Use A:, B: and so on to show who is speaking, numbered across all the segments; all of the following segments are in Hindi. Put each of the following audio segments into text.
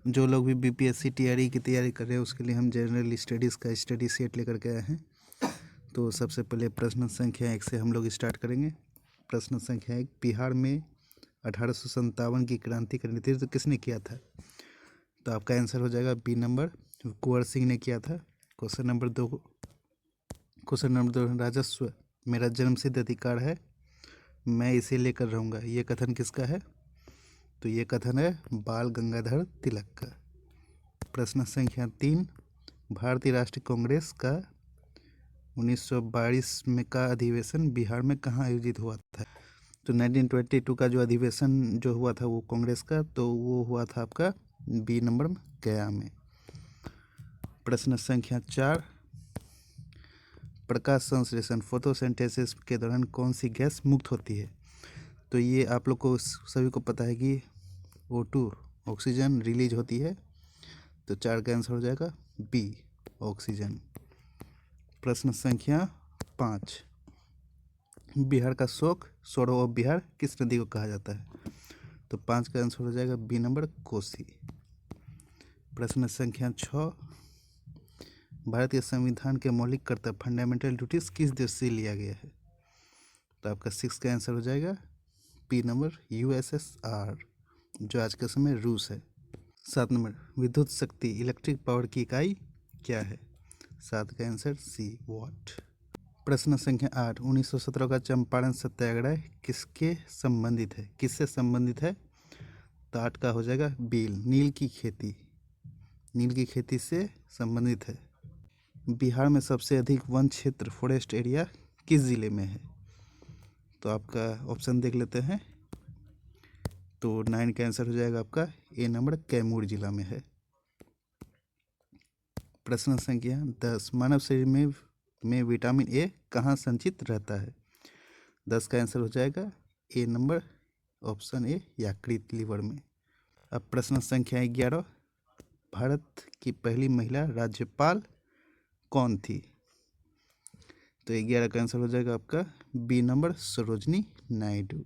A: जो लोग भी बीपीएससी टीआरई की तैयारी कर रहे हैं उसके लिए हम जनरल स्टडीज़ का स्टडी सेट लेकर के आए हैं। तो सबसे पहले प्रश्न संख्या 1 से हम लोग स्टार्ट करेंगे। प्रश्न संख्या 1, बिहार में 1857 की क्रांति का नेतृत्व किसने किया था? तो आपका आंसर हो जाएगा बी नंबर, कुंवर सिंह ने किया था। क्वेश्चन नंबर 2, राजस्व मेरा जन्मसिद्ध अधिकार है, मैं इसे लेकर रहूँगा, ये कथन किसका है? तो ये कथन है बाल गंगाधर तिलक का। प्रश्न संख्या 3, भारतीय राष्ट्रीय कांग्रेस का 1922 में का अधिवेशन बिहार में कहाँ आयोजित हुआ था? तो 1922 का जो अधिवेशन जो हुआ था वो कांग्रेस का, तो वो हुआ था आपका बी नंबर गया में। प्रश्न संख्या 4, प्रकाश संश्लेषण फोटोसिंथेसिस के दौरान कौन सी गैस मुक्त होती है? तो ये आप लोग को सभी को पता है कि O2 ऑक्सीजन रिलीज होती है। तो 4 का आंसर हो जाएगा बी ऑक्सीजन। प्रश्न संख्या 5, बिहार का शोक सौरव ऑफ बिहार किस नदी को कहा जाता है? तो 5 का आंसर हो जाएगा बी नंबर कोसी। प्रश्न संख्या 6, भारतीय संविधान के मौलिक कर्तव्य फंडामेंटल ड्यूटीज किस देश से लिया गया है? तो आपका 6 का आंसर हो जाएगा बी नंबर USSR, जो आज के समय रूस है। 7 नंबर, विद्युत शक्ति इलेक्ट्रिक पावर की इकाई क्या है? 7 का आंसर सी वॉट। प्रश्न संख्या 8, 1917 का चंपारण सत्याग्रह किससे संबंधित है? तो 8 का हो जाएगा बील, नील की खेती से संबंधित है। बिहार में सबसे अधिक वन क्षेत्र फॉरेस्ट एरिया किस जिले में है? तो आपका ऑप्शन देख लेते हैं। तो 9 का आंसर हो जाएगा आपका ए नंबर, कैमूर जिला में है। प्रश्न संख्या 10, मानव शरीर में विटामिन ए कहाँ संचित रहता है? 10 का आंसर हो जाएगा ए नंबर, ऑप्शन ए, यकृत लीवर में। अब प्रश्न संख्या 11, भारत की पहली महिला राज्यपाल कौन थी? तो 11 का आंसर हो जाएगा आपका बी नंबर, सरोजनी नायडू।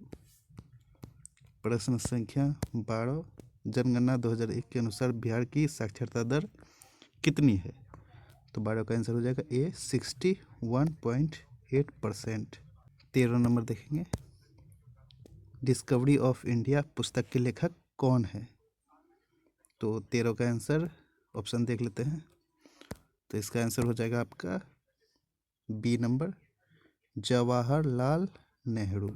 A: प्रश्न संख्या 12, जनगणना 2001 के अनुसार बिहार की साक्षरता दर कितनी है? तो 12 का आंसर हो जाएगा ए 61.8%। 13 नंबर देखेंगे, डिस्कवरी ऑफ इंडिया पुस्तक के लेखक कौन है? तो 13 का आंसर ऑप्शन देख लेते हैं। तो इसका आंसर हो जाएगा आपका B number, Jawaharlal Nehru.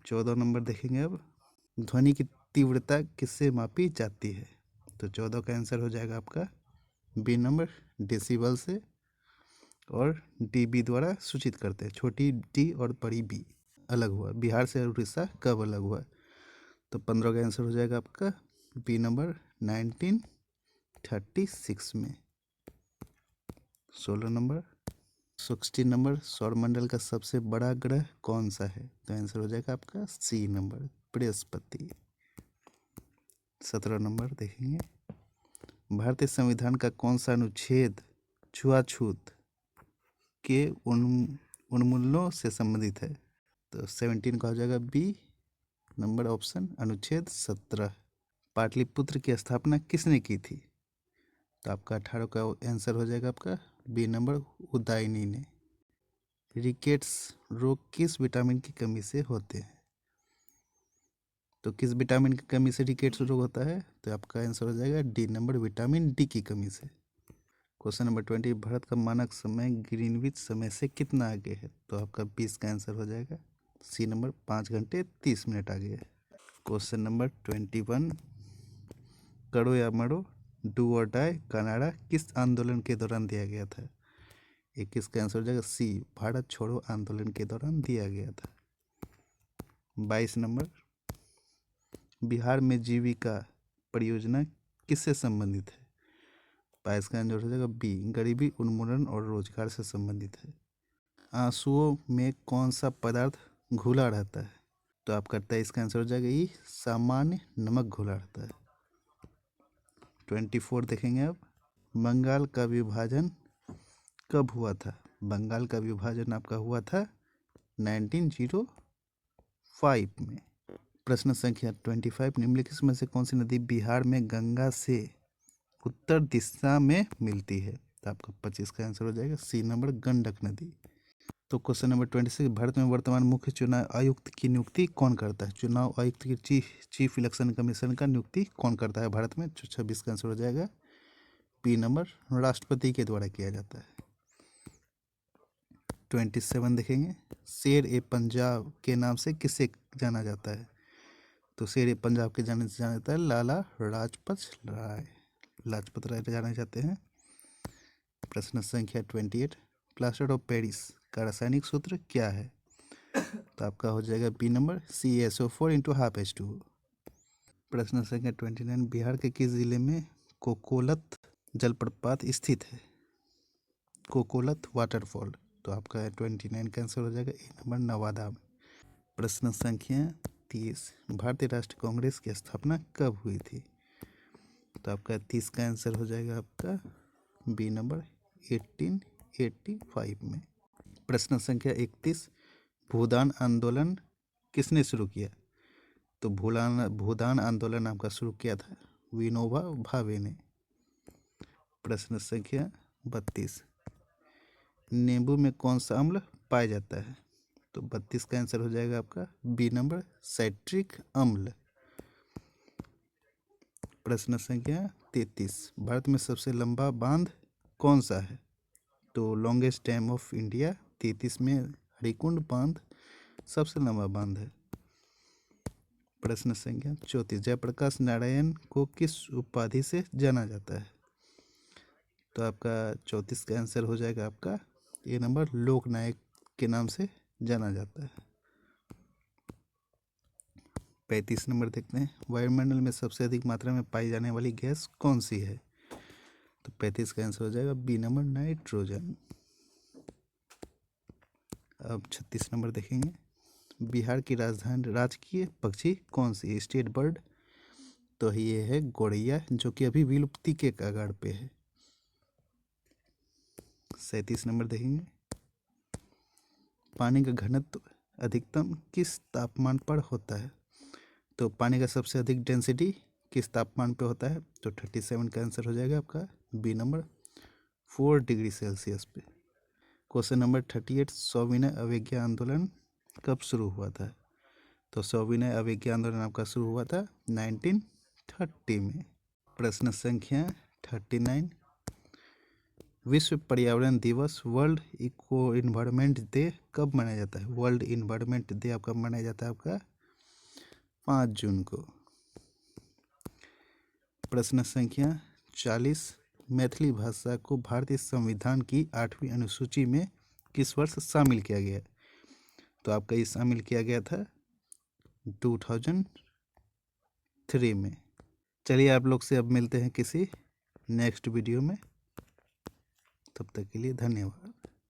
A: 14 number देखेंगे, अब ध्वनि की तीव्रता किससे मापी जाती है? तो 14 का आंसर हो जाएगा आपका बी नंबर, डेसिबल से, और डीबी द्वारा सूचित करते हैं। छोटी डी और बड़ी बी अलग हुआ। बिहार से उड़ीसा कब अलग हुआ? तो 15 का आंसर हो जाएगा आपका बी नंबर, 1936 में। 16 नंबर, सौरमंडल का सबसे बड़ा ग्रह कौन सा है? तो आंसर हो जाएगा आपका सी नंबर, बृहस्पति। 17 नंबर देखेंगे, भारतीय संविधान का कौन सा अनुच्छेद छुआछूत के उन्मूलनों से संबंधित है? तो 17 का हो जाएगा बी नंबर, ऑप्शन, अनुच्छेद 17। पाटलिपुत्र की स्थापना किसने की थी? तो आपका 18 का आंसर हो जाएगा आपका बी नंबर, उदायनी ने। रिकेट्स रोग किस विटामिन की कमी से होते हैं? तो किस विटामिन की कमी से रिकेट्स रोग होता है? तो आपका आंसर हो जाएगा डी नंबर, विटामिन डी की कमी से। क्वेश्चन नंबर 20, भारत का मानक समय ग्रीनविच समय से कितना आगे है? तो आपका 20 का आंसर हो जाएगा सी नंबर, 5 घंटे 30 मिनट आगे है। क्वेश्चन नंबर 21, करो या मरो, डू और डाई का नारा किस आंदोलन के दौरान दिया गया था? 21 का आंसर हो जाएगा सी, भारत छोड़ो आंदोलन के दौरान दिया गया था। 22 नंबर, बिहार में जीविका परियोजना किससे संबंधित है? 22 का आंसर हो जाएगा बी, गरीबी उन्मूलन और रोजगार से संबंधित है। आंसुओं में कौन सा पदार्थ घुला रहता है? तो आपका 23 का आंसर हो जाएगा ई, सामान्य नमक घुला रहता है। 24 देखेंगे, अब बंगाल का विभाजन कब हुआ था? बंगाल का विभाजन आपका हुआ था 1905 में। प्रश्न संख्या 25, निम्नलिखित में से कौन सी नदी बिहार में गंगा से उत्तर दिशा में मिलती है? तो आपका 25 का आंसर हो जाएगा सी नंबर, गंडक नदी। तो क्वेश्चन नंबर 26, भारत में वर्तमान मुख्य चुनाव आयुक्त की नियुक्ति कौन करता है? चुनाव आयुक्त की चीफ इलेक्शन कमीशन का नियुक्ति कौन करता है भारत में? 26 का आंसर हो जाएगा बी नंबर, राष्ट्रपति के द्वारा किया जाता है। 27 देखेंगे, शेर ए पंजाब के नाम से किसे जाना जाता है? तो शेर ए पंजाब के जाने से जाना जाता है लाला लाजपत राय जाने जाते हैं। प्रश्न संख्या 28, प्लास्टर ऑफ पेरिस का रासायनिक सूत्र क्या है? तो आपका हो जाएगा बी नंबर, CaSO4 × ½ H2O। प्रश्न संख्या 29, बिहार के किस जिले में कोकोलत जलप्रपात स्थित है? कोकोलत वाटरफॉल। तो आपका 29 का आंसर हो जाएगा ए नंबर, नवादा में। प्रश्न संख्या 30, भारतीय राष्ट्रीय कांग्रेस की स्थापना कब हुई थी? तो आपका 30 का आंसर हो जाएगा आपका बी नंबर, 1885 में। प्रश्न संख्या 31, भूदान आंदोलन किसने शुरू किया? तो भूदान आंदोलन आपका शुरू किया था विनोबा भावे ने। प्रश्न संख्या 32, नींबू में कौन सा अम्ल पाया जाता है? तो 32 का आंसर हो जाएगा आपका बी नंबर, साइट्रिक अम्ल। प्रश्न संख्या 33, भारत में सबसे लंबा बांध कौन सा है? तो लॉन्गेस्ट डैम ऑफ इंडिया 33 में हरिकुंड बांध सबसे लंबा बांध है। प्रश्न संख्या 34, जयप्रकाश नारायण को किस उपाधि से जाना जाता है? तो आपका 34 का आंसर हो जाएगा आपका ए नंबर, लोकनायक के नाम से जाना जाता है। 35 नंबर देखते हैं, वायुमंडल में सबसे अधिक मात्रा में पाई जाने वाली गैस कौन सी है? तो 35 का आंसर हो जाएगा बी नंबर, नाइट्रोजन। अब 36 नंबर देखेंगे, बिहार की राजधानी राजकीय पक्षी कौन सी? State bird. तो ये है गौरैया, जो कि अभी विलुप्ति के कगार पे है। 37 नंबर देखेंगे, पानी का घनत्व अधिकतम किस तापमान पर होता है? तो पानी का सबसे अधिक डेंसिटी किस तापमान पे होता है? तो 37 का आंसर हो जाएगा आपका बी नंबर, 4 डिग्री सेल्सियस पे। क्वेश्चन नंबर 38, सविनय अवज्ञा आंदोलन कब शुरू हुआ था? तो सविनय अवज्ञा आंदोलन आपका शुरू हुआ था 1930 में। प्रश्न संख्या 39, विश्व पर्यावरण दिवस वर्ल्ड इको इन्वायरमेंट डे कब मनाया जाता है? वर्ल्ड इन्वायरमेंट डे आपका मनाया जाता है आपका 5 जून को। प्रश्न संख्या 40, मैथिली भाषा को भारतीय संविधान की 8वीं अनुसूची में किस वर्ष शामिल किया गया? तो आपका ये शामिल किया गया था 2003 में। चलिए आप लोग से अब मिलते हैं किसी नेक्स्ट वीडियो में, तब तक के लिए धन्यवाद।